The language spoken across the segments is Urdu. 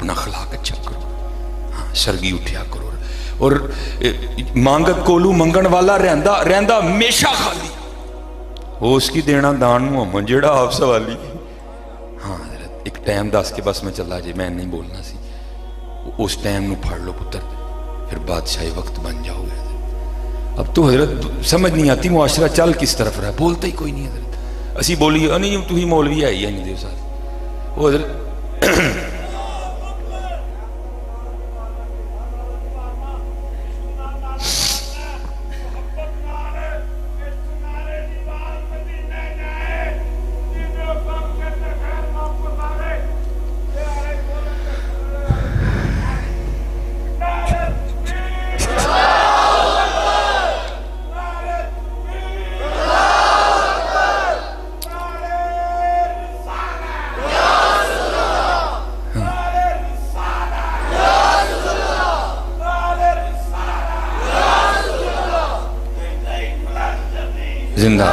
اپنا اخلاق اچھا کرو, ہاں سرگی اٹھیا کرو, اور مانگت کولو منگن والا رہندا ہمیشہ خالی, وہ اس کی دینا دان محمد جیڑا آپ سوالی. ہاں حضرت ایک ٹائم دس کے بس میں چلا جی, میں نہیں بولنا سی, اس ٹائم نو پھڑ لو پتر, پھر بادشاہی وقت بن جاؤ گے. اب تو حضرت سمجھ نہیں آتی معاشرہ چل کس طرف رہا, بولتا ہی کوئی نہیں حضرت. اسی بولی نہیں تو ہی مولوی ہے ہی نہیں دے سارے, وہ حضرت زندہ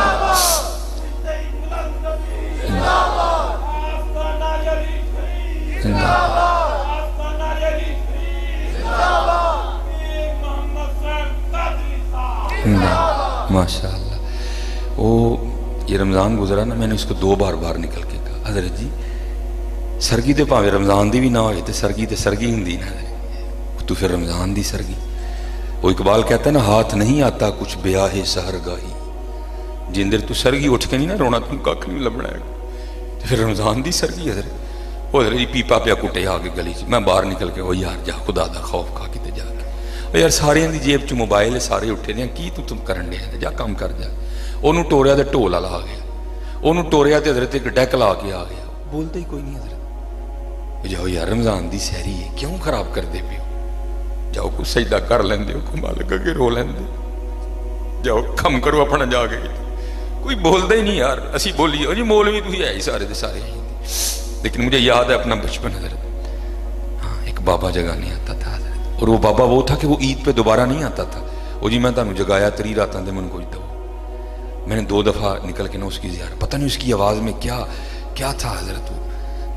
زندہ ماشاء اللہ. وہ یہ رمضان گزرا نا, میں نے اس کو 2 بار نکل کے کہا, حضرت جی سرگی تے پاوے رمضان دی بھی نہ ہوئے تے سرگی تے سرگی ہندی نا, تو پھر رمضان دی سرگی. وہ اقبال کہتا ہے نا, ہاتھ نہیں آتا کچھ بیاہ سحر گاہی, جن دیر تو سرگی اٹھ کے نہیں نا رونا, تم کاک نہیں لبنا ہے. پھر رمضان دی سرگی حضرت, وہ حضرت پیپا پیا کٹے آگے گلی چ, میں باہر نکل کے, وہ یار جا خدا دا خوف کھا کے تے جا کے, وہ یار سارے دی جیب چ موبائل ہے, سارے اٹھے دیا, کی تو تم کرن دیا, جا کام کر جا. انہوں ٹوریا تے ٹول والا آ گیا, انہوں ٹوریا تے حضرت ایک ڈیک لا کے آ گیا, بولتا ہی کوئی نہیں حضرت. جاؤ یار رمضان دی سحری ہے, کیوں خراب کر دے پیو, جاؤ کچھ سجدہ کر لیندے ہو, کما لگا کے رو لیندے, جاؤ کم کرو اپنا جا کے. کوئی بولتا ہی نہیں یار. اسی بولی جی مولوی تو ہی ہے ہی سارے دے سارے. لیکن مجھے یاد ہے اپنا بچپن حضرت, ہاں ایک بابا جگانے آتا تھا حضرت, اور وہ بابا وہ تھا کہ وہ عید پہ دوبارہ نہیں آتا تھا. وہ جی میں تانوں جگایا 3 راتاں دے من کوئی دو. میں نے 2 دفعہ نکل کے نا اس کی زیارت, پتہ نہیں اس کی آواز میں کیا تھا حضرت. وہ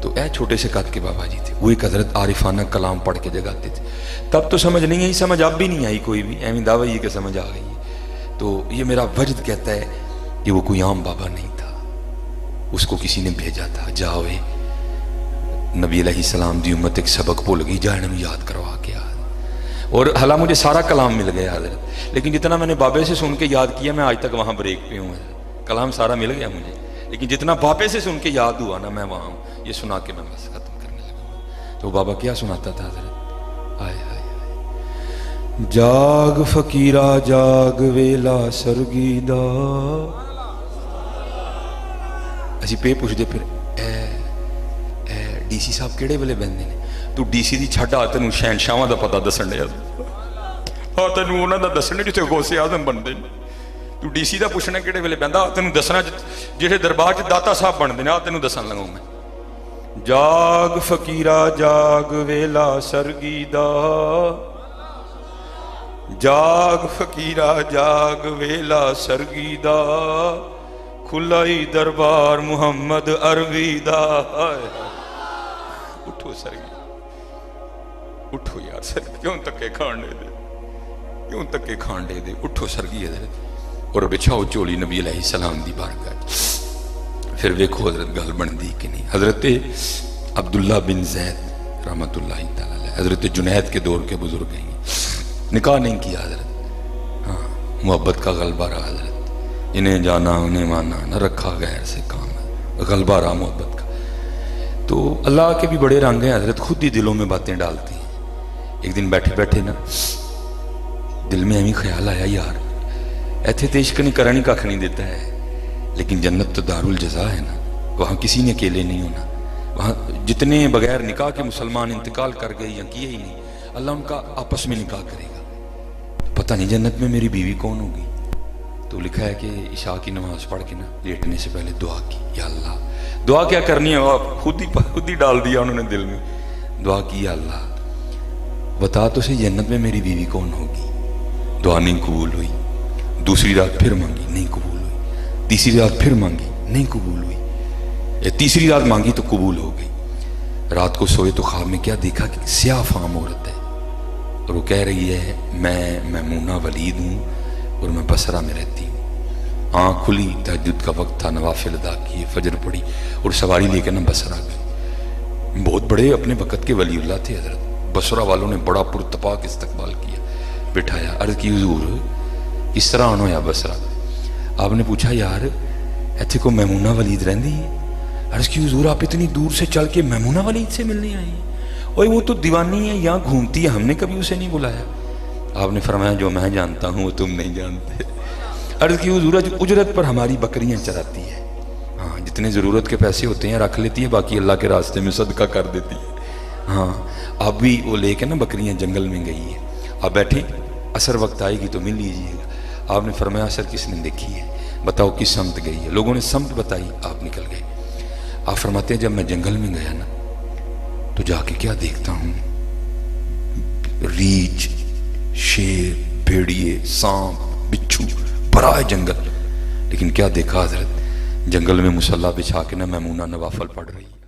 تو اے چھوٹے سے قد کے بابا جی تھے, وہ ایک حضرت عارفانہ کلام پڑھ کے جگاتے تھے. تب تو سمجھ نہیں آئی, سمجھ اب بھی نہیں آئی کوئی بھی, ایویں دعوی کہ سمجھ آ گئی ہے. تو یہ میرا وجد کہتا ہے کہ وہ کوئی عام بابا نہیں تھا, اس کو کسی نے بھیجا تھا, جاوے نبی علیہ السلام دی امت ایک سبق بھول گئی, جا انہوں یاد کروا کے آ. اور حالہ مجھے سارا کلام مل گیا حضرت, لیکن جتنا میں نے بابے سے سن کے یاد کیا, میں آج تک وہاں بریک پہ ہوں حضرت. کلام سارا مل گیا مجھے, لیکن جتنا بابے سے سن کے یاد ہوا نا, میں وہاں ہوں. یہ سنا کے میں بس ختم کرنے لگا. تو بابا کیا سناتا تھا حضرت, آئے آئے آئے, جاگ فقیرہ جاگ ویلا سرگی دا. اسی پہ پوچھ دے پھر اے ڈی سی صاحب کیڑے ویلے بندے نے, تو ڈی سی دی چھڈ آ تینوں شہنشاواں دا پتہ دسن دیا, آ تینوں انہاں دا دسنے جتھے غوث اعظم بندے نے. تو ڈی سی دا پوچھنا کیڑے ویلے بندا, تینوں دسنا جہے دربار چ داتا صاحب بندے نے, آ تینوں دسن لگا میں. جاگ فقیرہ جاگ ویلا سرگی دا, جاگ فقیرہ جاگ ویلا سرگی دا, کھلائی دربار محمد عربی دا. اٹھو سرگی, اٹھو یار سرگی, کیوں تکے کھانڈے دے, کیوں تکے کھانڈے دے, اٹھو سرگی حضرت, اور بچھاؤ چولی نبی علیہ السلام دی بارگاہ. پھر ویکھو حضرت گل بن دی کہ نہیں. حضرت عبداللہ بن زید رحمت اللہ تعالی علیہ, حضرت جنید کے دور کے بزرگ ہیں, نکاح نہیں کیا حضرت, ہاں محبت کا غلبہ رہا حضرت, انہیں جانا انہیں مانا, نہ رکھا غیر سے کام, غلبہ رہا محبت کا. تو اللہ کے بھی بڑے رنگ ہیں حضرت, خود ہی دلوں میں باتیں ڈالتی ہیں. ایک دن بیٹھے بیٹھے نا دل میں ایویں خیال آیا, یار ایتھے تے عشق نہیں کرنی کھ نہیں دیتا ہے, لیکن جنت تو دار الجزا ہے نا, وہاں کسی نے اکیلے نہیں ہونا. وہاں جتنے بغیر نکاح کے مسلمان انتقال کر گئے یا کیے ہی نہیں, اللہ ان کا آپس میں نکاح کرے گا. پتہ نہیں جنت میں میری بیوی کون ہوگی. تو لکھا ہے کہ عشاء کی نماز پڑھ کے نا لیٹنے سے پہلے دعا کی, یا اللہ. دعا کیا کرنی ہے, آپ خود ہی ڈال دیا انہوں نے دل میں. دعا کی, یا اللہ بتا تو صحیح جنت میں میری بیوی کون ہوگی. دعا نہیں قبول ہوئی. دوسری رات پھر مانگی, نہیں قبول ہوئی. تیسری رات پھر مانگی, نہیں قبول ہوئی. تیسری رات مانگی تو قبول ہو گئی. رات کو سوئے تو خواب میں کیا دیکھا کہ سیاہ فام عورت ہے، اور وہ کہہ رہی ہے میں میمونہ ولید ہوں اور میں بصرہ میں رہتی ہوں۔ آنکھ کھلی، تہجد کا وقت تھا، نوافل ادا کیے، فجر پڑھی اور سواری لے کے بصرہ گئے۔ بہت بڑے اپنے وقت کے ولی اللہ تھے حضرت۔ بصرہ والوں نے بڑا پرتپاک استقبال کیا، بٹھایا، عرض کی حضور اس طرح آنا یا بصرہ؟ آپ نے پوچھا یار ایتھے کو میمونہ ولید رہندی ہے؟ عرض کی حضور آپ اتنی دور سے چل کے میمونہ ولید سے ملنے آئی ہیں؟ اوے وہ تو دیوانی ہے، یہاں گھومتی ہے، ہم نے کبھی اسے نہیں بلایا۔ آپ نے فرمایا جو میں جانتا ہوں وہ تم نہیں جانتے۔ عرض کی حضور اجرت پر ہماری بکریاں چراتی ہے، ہاں جتنے ضرورت کے پیسے ہوتے ہیں رکھ لیتی ہے، باقی اللہ کے راستے میں صدقہ کر دیتی ہے۔ ہاں اب بھی وہ لے کے بکریاں جنگل میں گئی ہیں، اب بیٹھیں عصر وقت آئے گی تو مل لیجیے گا۔ آپ نے فرمایا عصر کس نے دیکھی ہے؟ بتاؤ کس سمت گئی ہے؟ لوگوں نے سمت بتائی، آپ نکل گئے۔ آپ فرماتے ہیں جب میں جنگل میں گیا نا تو جا کے کیا دیکھتا ہوں، ریچھ، شیر، بھیڑیے، سانپ، بچھو، بڑا ہے جنگل۔ لیکن کیا دیکھا حضرت، جنگل میں مصلی بچھا کے میمونہ نوافل پڑھ رہی ہے۔